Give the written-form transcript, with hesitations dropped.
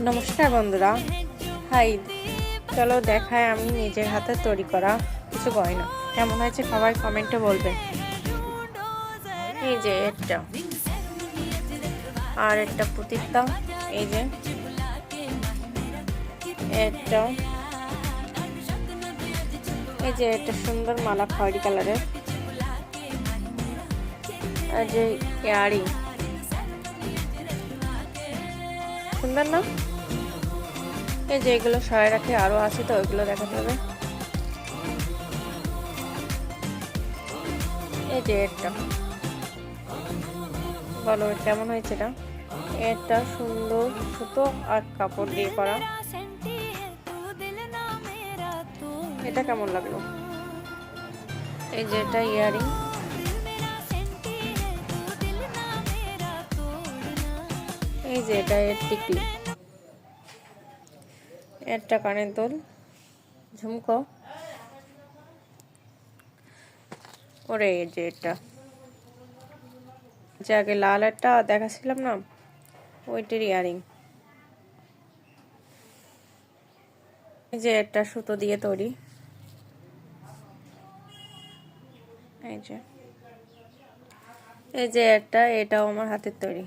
নমস্কার বন্ধুরা, হাই। চলো দেখায় আমি নিজের হাতে তৈরি করা কিছু গয়না। কেমন হয়েছে সবাই কমেন্টে বলবে। এই যে একটা, আর একটা পুতিতা, এই যে একটা, এই যে একটা সুন্দর মালা খয়েরি কালারের, আর যে ইয়ারিং, সুন্দর না? এই যে এগুলো সরাই রাখে, আরো আছে তো ওইগুলো দেখাতে হবে। এই যে একটা, বলো কেমন হয়েছে এটা? এটা সুন্দর সুতো আর কাপড় দিয়ে করা। এটা কেমন লাগলো? এই যে এটা ইয়ারিং, এই যে এটা এর টিকলি, একটা কানের দুল, ঝুমকো, ওরে এই যে এটা, যে আগে লাল একটা দেখাচ্ছিলাম না, ওইটার ইয়ারিং। এই যে একটা সুতো দিয়ে তৈরি, এই যে, এই যে একটা, এটাও আমার হাতের তৈরি।